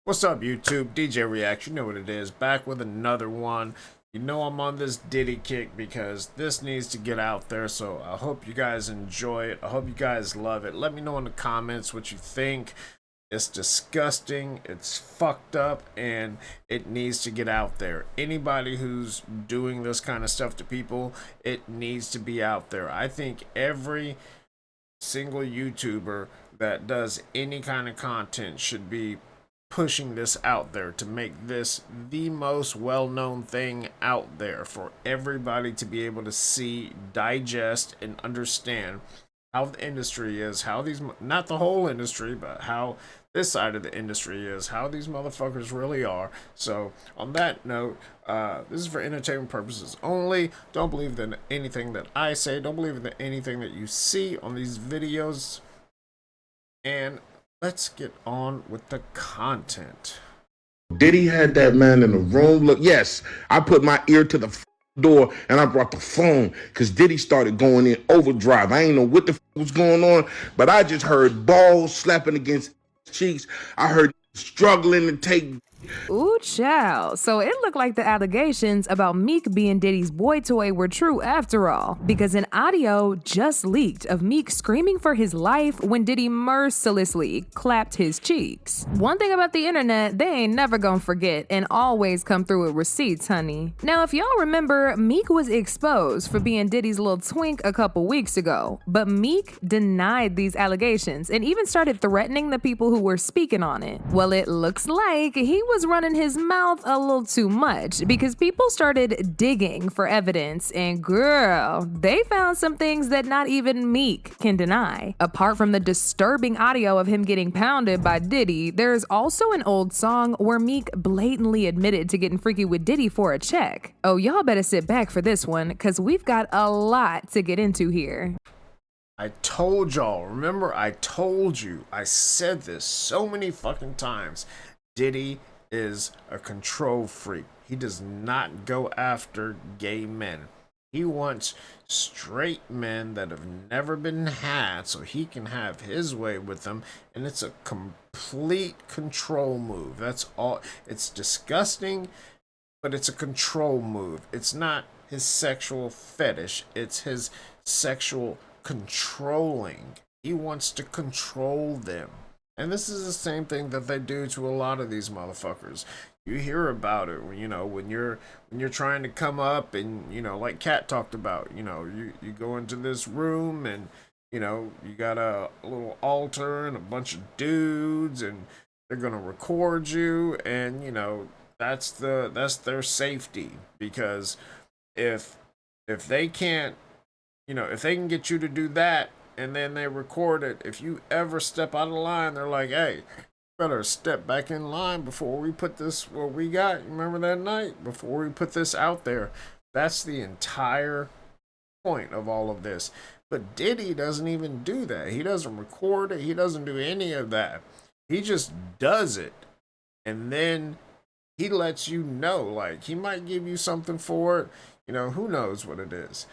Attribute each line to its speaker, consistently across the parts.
Speaker 1: What's up, YouTube? DJ React, you know what it is. Back with another one. You know I'm on this Diddy kick because this needs to get out there, so I hope you guys enjoy it. I hope you guys love it. Let me know in the comments what you think. It's disgusting, it's fucked up, and it needs to get out there. Anybody who's doing this kind of stuff to people, it needs to be out there. I think every single YouTuber that does any kind of content should be pushing this out there to make this the most well-known thing out there for everybody to be able to see, digest, and understand how the industry is, how these, not the whole industry, but how this side of the industry is, how these motherfuckers really are. So on that note, this is for entertainment purposes only. Don't believe in anything that I say, don't believe in anything that you see on these videos, and let's get on with the content.
Speaker 2: Diddy had that man in the room. Look, yes, I put my ear to the door and I brought the phone because Diddy started going in overdrive. I ain't know what the was going on, but I just heard balls slapping against cheeks. I heard struggling to take.
Speaker 3: Ooh, child. So it looked like the allegations about Meek being Diddy's boy toy were true after all, because an audio just leaked of Meek screaming for his life when Diddy mercilessly clapped his cheeks. One thing about the internet, they ain't never gonna forget and always come through with receipts, honey. Now, if y'all remember, Meek was exposed for being Diddy's little twink a couple weeks ago, but Meek denied these allegations and even started threatening the people who were speaking on it. Well, it looks like he was running his mouth a little too much because people started digging for evidence, and girl, they found some things that not even Meek can deny. Apart from the disturbing audio of him getting pounded by Diddy, there's also an old song where Meek blatantly admitted to getting freaky with Diddy for a check. Oh, y'all better sit back for this one because we've got a lot to get into here.
Speaker 1: I told y'all, remember I told you, I said this so many fucking times. Diddy is a control freak. He does not go after gay men. He wants straight men that have never been had so he can have his way with them, and it's a complete control move. That's all. It's disgusting, but it's a control move. It's not his sexual fetish, it's his sexual controlling. He wants to control them. And this is the same thing that they do to a lot of these motherfuckers. You hear about it when, when you're trying to come up and, like Kat talked about, you go into this room and, you got a little altar and a bunch of dudes and they're going to record you, and, that's their safety, because if they can't, if they can get you to do that, and then they record it, if you ever step out of line, they're like, hey, better step back in line before we put this, what we got, remember that night? Before we put this out there. That's the entire point of all of this. But Diddy doesn't even do that. He doesn't record it. He doesn't do any of that. He just does it. And then he lets you know, like, he might give you something for it. Who knows what it is.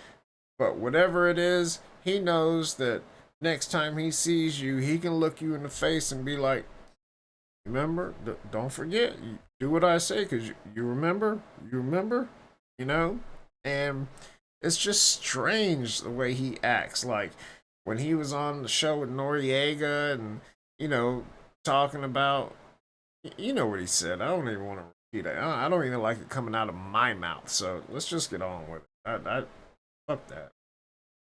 Speaker 1: But whatever it is, he knows that next time he sees you, he can look you in the face and be like, remember, don't forget, you do what I say, because you remember, and it's just strange the way he acts. Like when he was on the show with Noriega and, talking about, what he said. I don't even want to repeat it. I don't even like it coming out of my mouth. So let's just get on with it. Fuck that.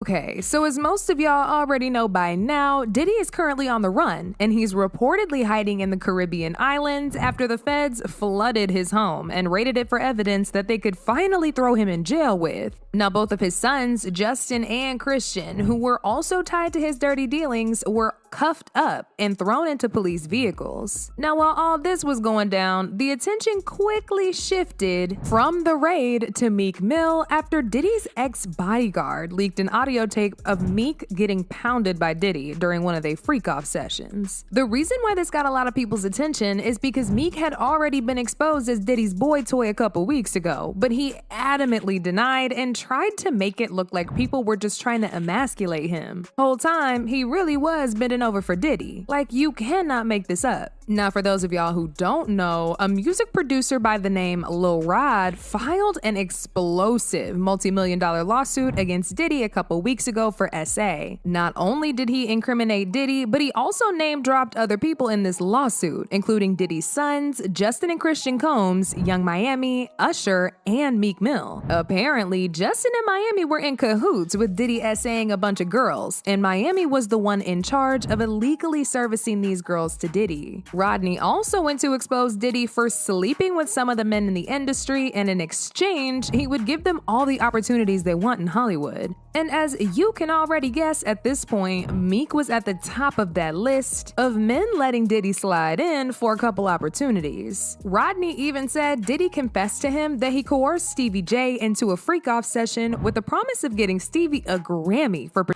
Speaker 3: Okay, so as most of y'all already know by now, Diddy is currently on the run, and he's reportedly hiding in the Caribbean islands after the feds flooded his home and raided it for evidence that they could finally throw him in jail with. Now, both of his sons, Justin and Christian, who were also tied to his dirty dealings, were cuffed up and thrown into police vehicles. Now, while all this was going down, the attention quickly shifted from the raid to Meek Mill after Diddy's ex-bodyguard leaked an audio tape of Meek getting pounded by Diddy during one of their freak-off sessions. The reason why this got a lot of people's attention is because Meek had already been exposed as Diddy's boy toy a couple weeks ago, but he adamantly denied and tried to make it look like people were just trying to emasculate him. Whole time, he really was bending over for Diddy. Like, you cannot make this up. Now, for those of y'all who don't know, a music producer by the name Lil Rod filed an explosive multi-million-dollar lawsuit against Diddy a couple weeks ago for SA. Not only did he incriminate Diddy, but he also name-dropped other people in this lawsuit, including Diddy's sons, Justin and Christian Combs, Young Miami, Usher, and Meek Mill. Apparently, Justin and Miami were in cahoots with Diddy SAing a bunch of girls, and Miami was the one in charge of illegally servicing these girls to Diddy. Rodney also went to expose Diddy for sleeping with some of the men in the industry, and in exchange, he would give them all the opportunities they want in Hollywood. And as you can already guess at this point, Meek was at the top of that list of men letting Diddy slide in for a couple opportunities. Rodney even said Diddy confessed to him that he coerced Stevie J into a freak-off session with the promise of getting Stevie a Grammy for...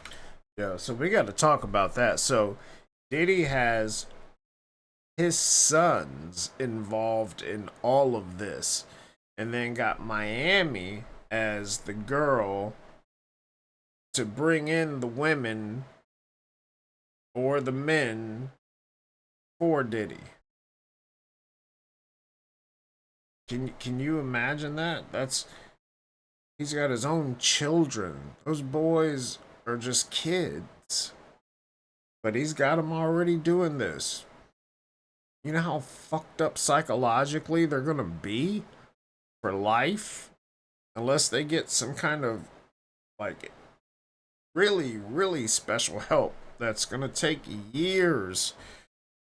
Speaker 1: Yeah, so we got to talk about that. So Diddy has his sons involved in all of this, and then got Miami as the girl to bring in the women or the men for Diddy. Can you imagine that? He's got his own children. Those boys are just kids, but he's got them already doing this. You know how fucked up psychologically they're gonna be for life unless they get some kind of like really, really special help that's gonna take years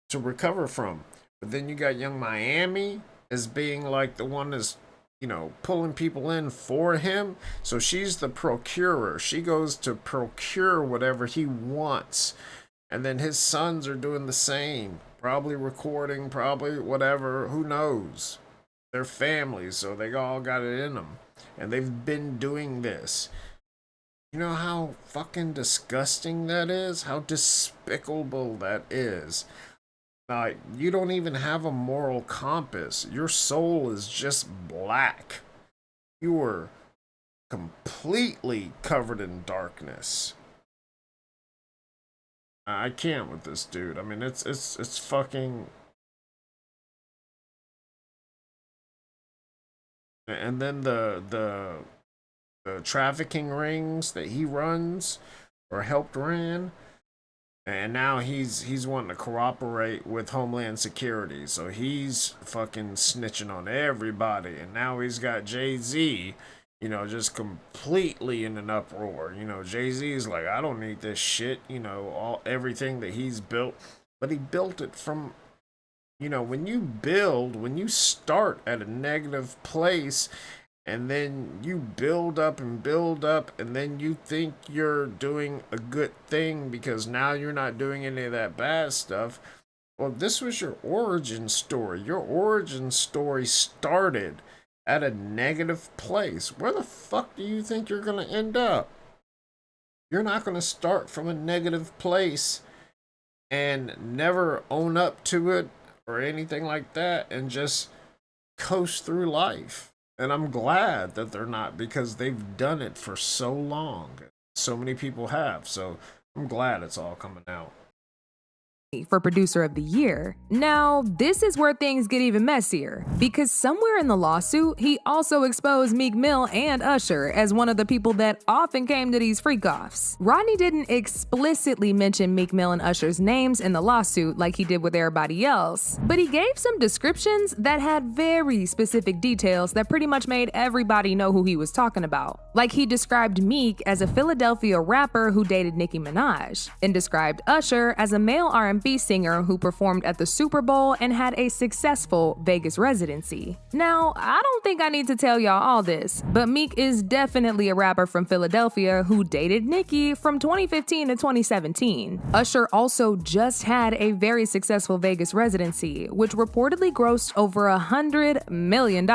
Speaker 1: to recover from. But then you got Young Miami as being like the one that's, you know, pulling people in for him. So she's the procurer. She goes to procure whatever he wants. And then his sons are doing the same. Probably recording, probably whatever, who knows? They're families, so they all got it in them. And they've been doing this. You know how fucking disgusting that is? How despicable that is? Like, you don't even have a moral compass. Your soul is just black. You are completely covered in darkness. I can't with this dude. I mean, it's fucking. And then the trafficking rings that he runs or helped ran, and now he's wanting to cooperate with Homeland Security, so he's fucking snitching on everybody, and now he's got Jay-Z, you know, just completely in an uproar. You know, Jay-Z's like, I don't need this shit, you know, everything that he's built. But he built it from, you know, when you start at a negative place, and then you build up, and then you think you're doing a good thing because now you're not doing any of that bad stuff. Well, this was your origin story. Your origin story started at a negative place. Where the fuck do you think you're going to end up? You're not going to start from a negative place and never own up to it or anything like that and just coast through life. And I'm glad that they're not, because they've done it for so long. So many people have. So I'm glad it's all coming out.
Speaker 3: For Producer of the Year. Now, this is where things get even messier, because somewhere in the lawsuit, he also exposed Meek Mill and Usher as one of the people that often came to these freak-offs. Rodney didn't explicitly mention Meek Mill and Usher's names in the lawsuit like he did with everybody else, but he gave some descriptions that had very specific details that pretty much made everybody know who he was talking about. Like, he described Meek as a Philadelphia rapper who dated Nicki Minaj, and described Usher as a male R&B singer who performed at the Super Bowl and had a successful Vegas residency. Now, I don't think I need to tell y'all all this, but Meek is definitely a rapper from Philadelphia who dated Nicki from 2015 to 2017. Usher also just had a very successful Vegas residency, which reportedly grossed over $100 million.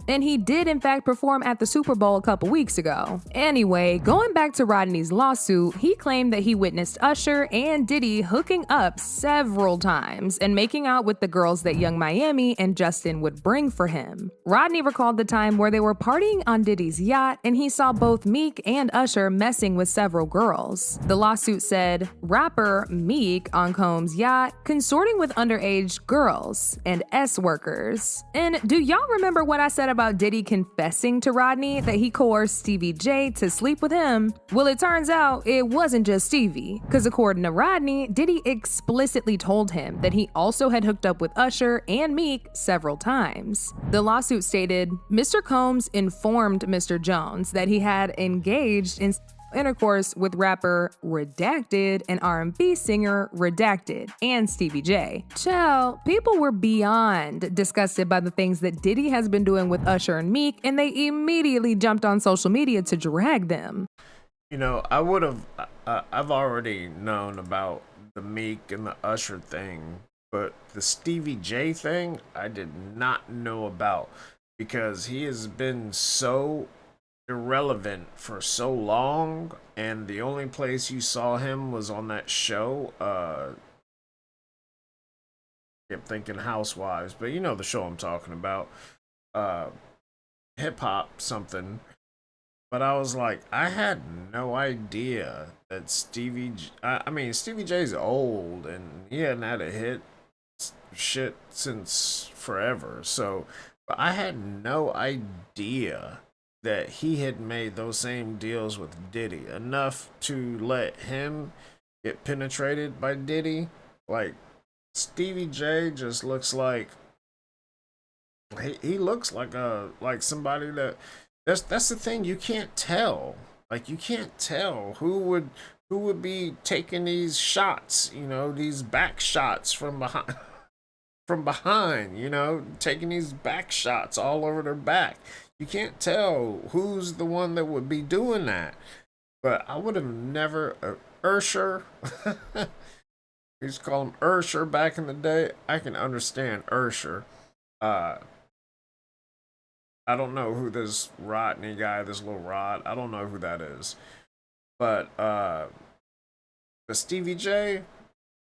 Speaker 3: And he did in fact perform at the Super Bowl a couple weeks ago. Anyway, going back to Rodney's lawsuit, he claimed that he witnessed Usher and Diddy hooking up several times and making out with the girls that Young Miami and Justin would bring for him. Rodney recalled the time where they were partying on Diddy's yacht and he saw both Meek and Usher messing with several girls. The lawsuit said, rapper Meek on Combs' yacht consorting with underage girls and S-workers. And do y'all remember what I said about Diddy confessing to Rodney that he coerced Stevie J to sleep with him? Well, it turns out it wasn't just Stevie, because according to Rodney, Diddy explicitly told him that he also had hooked up with Usher and Meek several times. The lawsuit stated, Mr. Combs informed Mr. Jones that he had engaged in intercourse with rapper Redacted and R&B singer Redacted and Stevie J. Chill, people were beyond disgusted by the things that Diddy has been doing with Usher and Meek, and they immediately jumped on social media to drag them.
Speaker 1: You know, I've already known about the Meek and the Usher thing, but the Stevie J thing, I did not know about because he has been so irrelevant for so long, and the only place you saw him was on that show. Kept thinking Housewives, but you know the show I'm talking about, hip hop something. But I was like, I had no idea that Stevie J's old and he hadn't had a hit shit since forever. So, but I had no idea that he had made those same deals with Diddy, enough to let him get penetrated by Diddy. Like, Stevie J just looks like he looks like somebody that's the thing, you can't tell. Like, you can't tell who would be taking these shots, you know, these back shots from behind, you know, taking these back shots all over their back. You can't tell who's the one that would be doing that. But I would have never, Usher, we used to call him Usher back in the day. I can understand Usher. I don't know who this Rodney guy, this little Rod, I don't know who that is. But the Stevie J,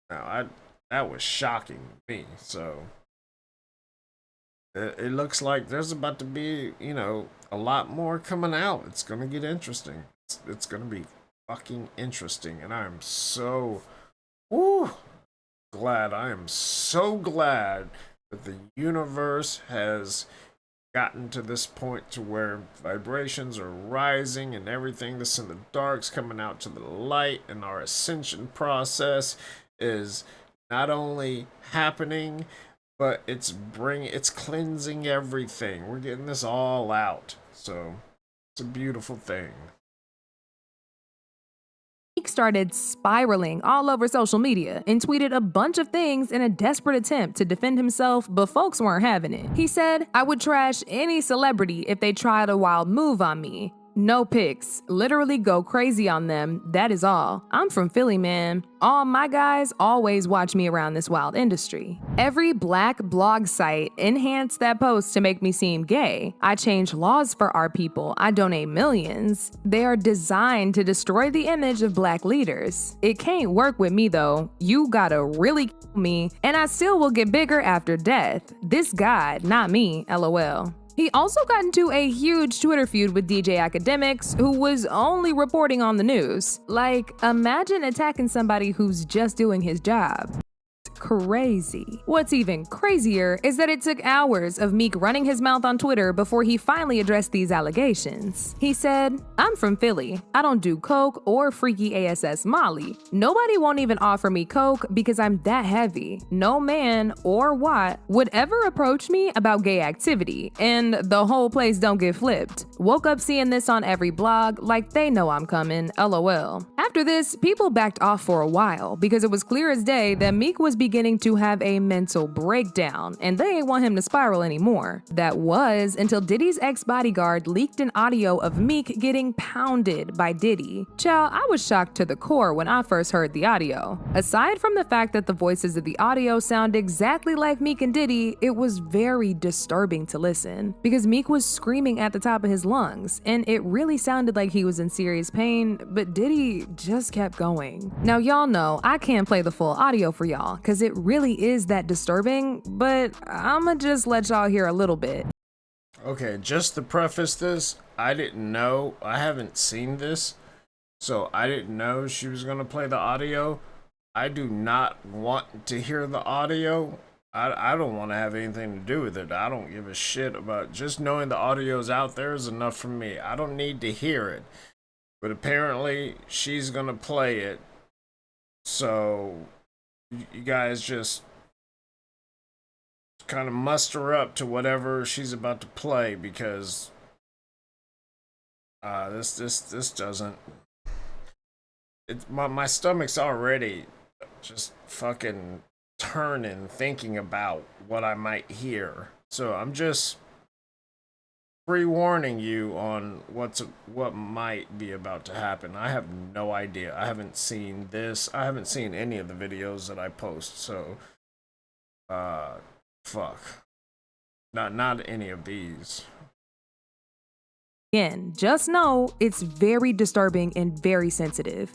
Speaker 1: no, that was shocking to me. So it looks like there's about to be, you know, a lot more coming out. It's gonna get interesting. It's gonna be fucking interesting, and I am so glad. I am so glad that the universe has gotten to this point to where vibrations are rising and everything that's in the dark's coming out to the light, and our ascension process is not only happening, but it's cleansing everything. We're getting this all out. So it's a beautiful thing.
Speaker 3: Meek started spiraling all over social media and tweeted a bunch of things in a desperate attempt to defend himself, but folks weren't having it. He said, I would trash any celebrity if they tried a wild move on me. No pics. Literally go crazy on them. That is all. I'm from Philly, man. All my guys always watch me around this wild industry. Every black blog site enhanced that post to make me seem gay. I change laws for our people. I donate millions. They are designed to destroy the image of black leaders. It can't work with me though. You gotta really kill me, and I still will get bigger after death. This God, not me, LOL. He also got into a huge Twitter feud with DJ Academics, who was only reporting on the news. Like, imagine attacking somebody who's just doing his job. Crazy. What's even crazier is that it took hours of Meek running his mouth on Twitter before he finally addressed these allegations. He said, I'm from Philly. I don't do coke or freaky ASS Molly. Nobody won't even offer me coke because I'm that heavy. No man or what would ever approach me about gay activity, and the whole place don't get flipped. Woke up seeing this on every blog like they know I'm coming, LOL. After this, people backed off for a while because it was clear as day that Meek was beginning to have a mental breakdown, and they ain't want him to spiral anymore. That was until Diddy's ex-bodyguard leaked an audio of Meek getting pounded by Diddy. Child, I was shocked to the core when I first heard the audio. Aside from the fact that the voices of the audio sound exactly like Meek and Diddy, it was very disturbing to listen because Meek was screaming at the top of his lungs, and it really sounded like he was in serious pain, but Diddy just kept going. Now, y'all know I can't play the full audio for y'all because it really is that disturbing, but I'ma just let y'all hear a little bit.
Speaker 1: Okay, just to preface this, I didn't know, I haven't seen this, so I didn't know she was gonna play the audio. I do not want to hear the audio. I don't want to have anything to do with it. I don't give a shit about just knowing the audio's out there is enough for me. I don't need to hear it. But apparently she's gonna play it. So you guys just kind of muster up to whatever she's about to play because this doesn't. It's my stomach's already just fucking turning thinking about what I might hear. So I'm just pre-warning you on what might be about to happen. I have no idea. I haven't seen this. I haven't seen any of the videos that I post. So fuck. Not any of these.
Speaker 3: Again, just know it's very disturbing and very sensitive.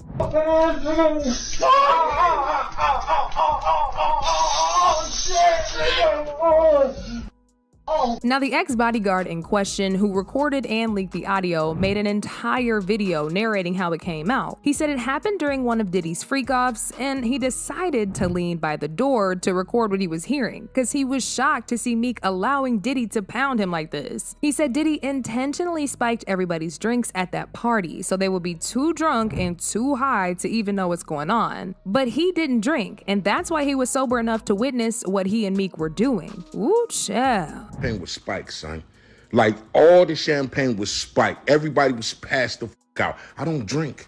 Speaker 3: Now, the ex-bodyguard in question, who recorded and leaked the audio, made an entire video narrating how it came out. He said it happened during one of Diddy's freak-offs, and he decided to lean by the door to record what he was hearing, because he was shocked to see Meek allowing Diddy to pound him like this. He said Diddy intentionally spiked everybody's drinks at that party, so they would be too drunk and too high to even know what's going on. But he didn't drink, and that's why he was sober enough to witness what he and Meek were doing. Ooh, child.
Speaker 2: Champagne was spiked, son. Like, all the champagne was spiked. Everybody was passed the fuck out. I don't drink,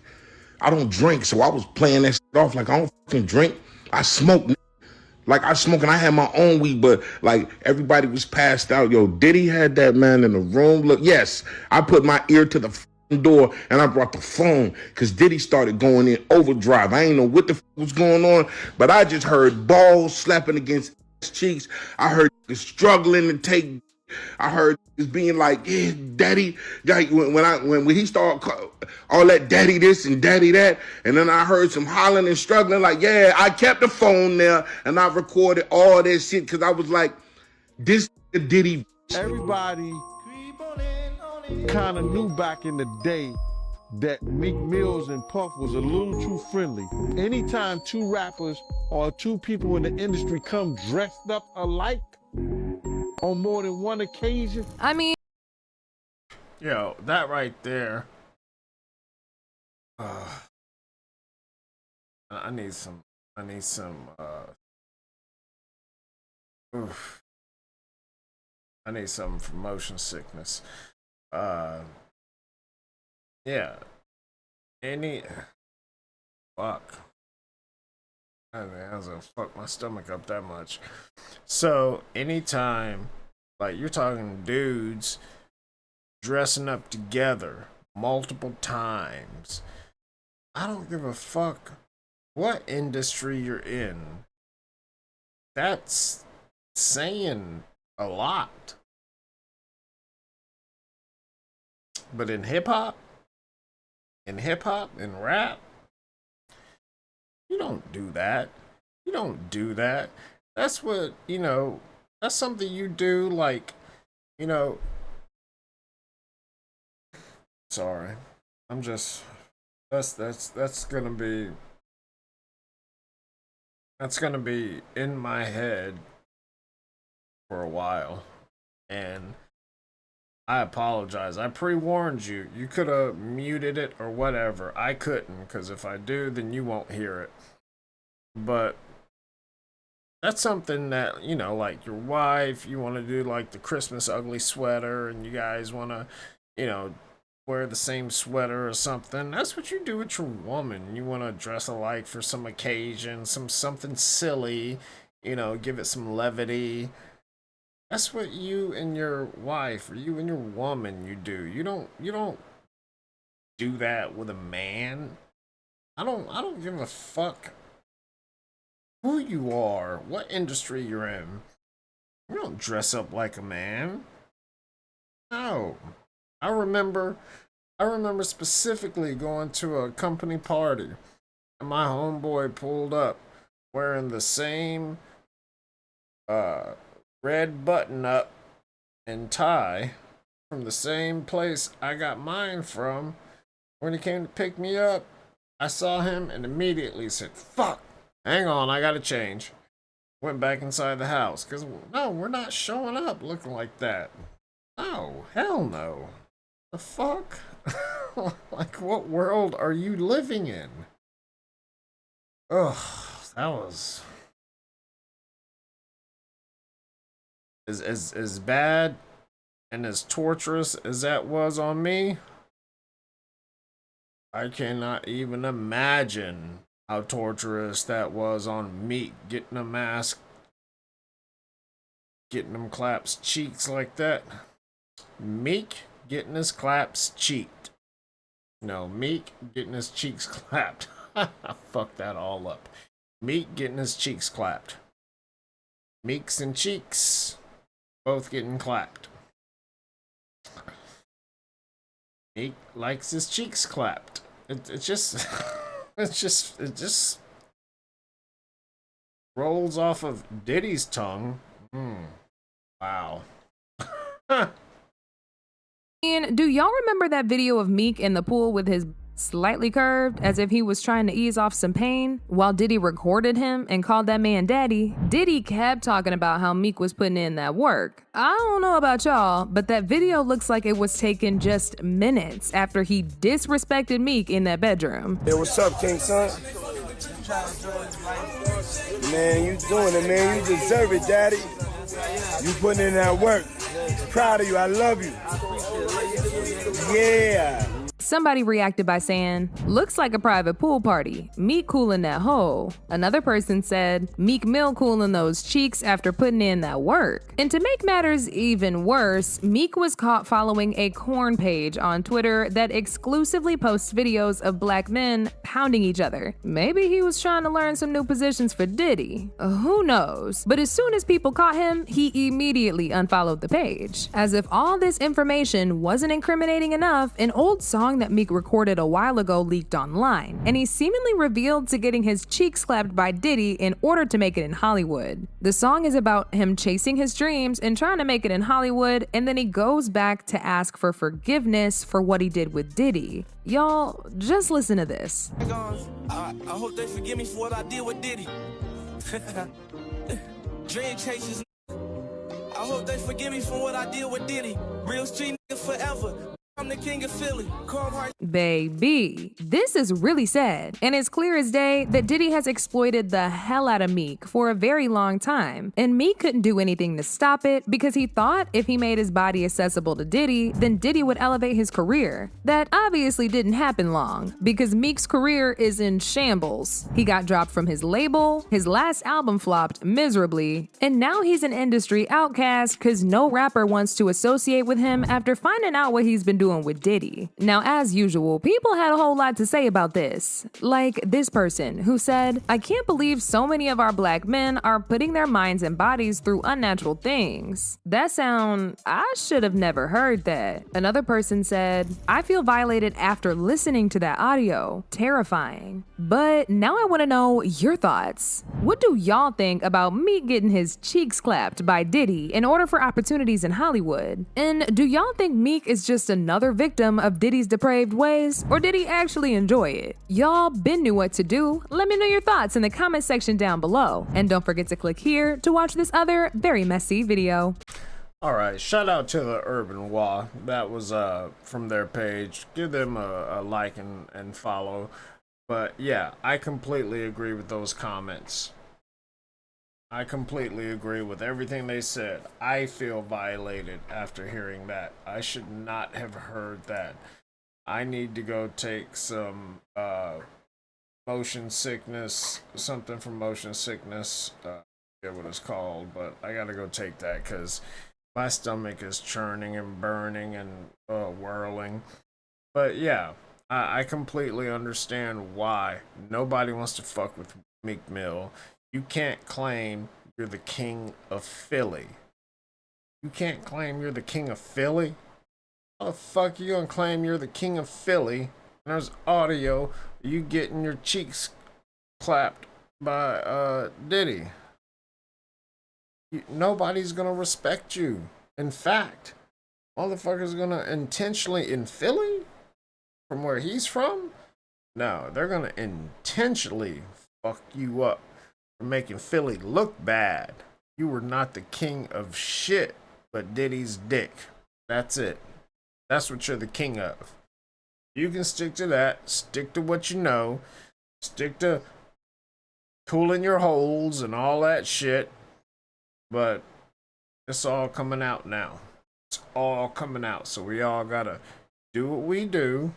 Speaker 2: so I was playing that shit off like I don't fucking drink. I smoke. Like, I smoke and I had my own weed, but like everybody was passed out. Yo, Diddy had that man in the room. Look, yes, I put my ear to the door and I brought the phone because Diddy started going in overdrive. I ain't know what the fuck was going on, but I just heard balls slapping against his cheeks. I heard struggling to take. I heard it's being like, yeah, daddy. Like when he started all that daddy this and daddy that, and then I heard some hollering and struggling. Like, yeah, I kept the phone there and I recorded all that shit because I was like, this Diddy.
Speaker 4: Everybody kind of knew back in the day that Meek Mills and Puff was a little too friendly. Anytime two rappers or two people in the industry come dressed up alike on more than one occasion.
Speaker 3: I mean,
Speaker 1: yo, that right there. I need some. Oof. I need something for motion sickness. Yeah. Fuck. I mean, I was gonna fuck my stomach up that much. So anytime, like, you're talking dudes dressing up together multiple times, I don't give a fuck what industry you're in. That's saying a lot. But in hip hop, in rap, you don't do that. You don't do that. That's what, that's something you do, like, sorry. I'm just, that's gonna be in my head for a while. And I apologize. I pre-warned you. You could have muted it or whatever. I couldn't, because if I do, then you won't hear it. But that's something that, like your wife, you want to do like the Christmas ugly sweater, and you guys want to, wear the same sweater or something. That's what you do with your woman. You want to dress alike for some occasion, something silly, give it some levity. That's what you and your wife, or you and your woman, you do. You don't do that with a man. I don't give a fuck who you are, what industry you're in. You don't dress up like a man. No. I remember I remember specifically going to a company party and my homeboy pulled up wearing the same red button up and tie from the same place I got mine from. When he came to pick me up, I saw him and immediately said, "Fuck, hang on, I gotta change." Went back inside the house, because no, we're not showing up looking like that. No, hell no. The fuck? Like, what world are you living in? Ugh, that was as bad and as torturous as that was on me. I cannot even imagine how torturous that was on Meek, getting a mask, getting them claps cheeks like that. Meek getting his claps cheeked. No, Meek getting his cheeks clapped. I fucked that all up. Meek getting his cheeks clapped. Meeks and Cheeks both getting clapped. Meek likes his cheeks clapped. It just it just rolls off of Diddy's tongue. Wow.
Speaker 3: And do y'all remember that video of Meek in the pool with his slightly curved as if he was trying to ease off some pain while Diddy recorded him and called that man daddy? Diddy kept talking about how Meek was putting in that work. I don't know about y'all, but that video looks like it was taken just minutes after he disrespected Meek in that bedroom.
Speaker 5: Hey, what's up, King Son? Man, you doing it, man. You deserve it, daddy. You putting in that work. Proud of you. I love you. Yeah.
Speaker 3: Somebody reacted by saying, "Looks like a private pool party. Meek cooling that hoe." Another person said, "Meek Mill cooling those cheeks after putting in that work." And to make matters even worse, Meek was caught following a corn page on Twitter that exclusively posts videos of black men pounding each other. Maybe he was trying to learn some new positions for Diddy. Who knows? But as soon as people caught him, he immediately unfollowed the page. As if all this information wasn't incriminating enough, an old song that Meek recorded a while ago leaked online, and he seemingly revealed to getting his cheeks clapped by Diddy in order to make it in Hollywood. The song is about him chasing his dreams and trying to make it in Hollywood, and then he goes back to ask for forgiveness for what he did with Diddy. Y'all, just listen to this.
Speaker 6: I hope they forgive me for what I did with Diddy. Dream chasers. I hope they forgive me for what I did with Diddy. Real street nigga forever. I'm the king of Philly.
Speaker 3: Baby, this is really sad, and it's clear as day that Diddy has exploited the hell out of Meek for a very long time, and Meek couldn't do anything to stop it because he thought if he made his body accessible to Diddy, then Diddy would elevate his career. That obviously didn't happen long, because Meek's career is in shambles. He got dropped from his label, his last album flopped miserably, and now he's an industry outcast because no rapper wants to associate with him after finding out what he's been doing with Diddy. Now, as usual, people had a whole lot to say about this. Like this person who said, "I can't believe so many of our black men are putting their minds and bodies through unnatural things." I should have never heard that. Another person said, "I feel violated after listening to that audio. Terrifying." But now I want to know your thoughts. What do y'all think about Meek getting his cheeks clapped by Diddy in order for opportunities in Hollywood? And do y'all think Meek is just another victim of Diddy's depraved ways, or did he actually enjoy it? Y'all been knew what to do. Let me know your thoughts in the comment section down below. And don't forget to click here to watch this other very messy video.
Speaker 1: Alright, shout out to the Urban Wah. That was from their page. Give them a like and follow. But yeah, I completely agree with those comments. I completely agree with everything they said. I feel violated after hearing that. I should not have heard that. I need to go take some motion sickness, something for motion sickness. I forget what it's called, but I gotta go take that because my stomach is churning and burning and whirling. But yeah, I completely understand why nobody wants to fuck with Meek Mill. You can't claim you're the king of Philly. You can't claim you're the king of Philly How the fuck you gonna claim you're the king of Philly? And there's audio of you getting your cheeks clapped by Diddy. Nobody's gonna respect you. In fact, motherfuckers gonna intentionally in Philly, from where he's from, no, they're gonna intentionally fuck you up for making Philly look bad. You were not the king of shit, but Diddy's dick. That's it. That's what you're the king of. You can stick to that. Stick to what you know. Stick to cooling your holes and all that shit. But it's all coming out now. It's all coming out. So we all gotta do what we do.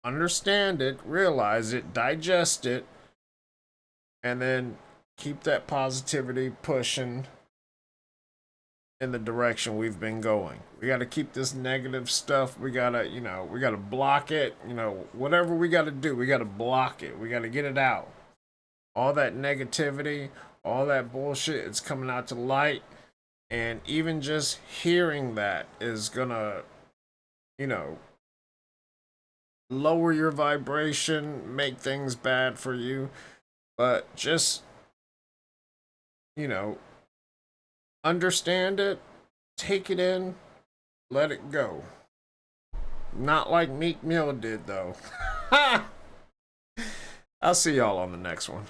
Speaker 1: Understand it, realize it, digest it, and then keep that positivity pushing in the direction we've been going. We got to keep this negative stuff. We got to, we got to block it. Whatever we got to do, we got to block it. We got to get it out. All that negativity, all that bullshit, it's coming out to light. And even just hearing that is gonna, lower your vibration, make things bad for you. But just, understand it, take it in, let it go. Not like Meek Mill did, though. I'll see y'all on the next one.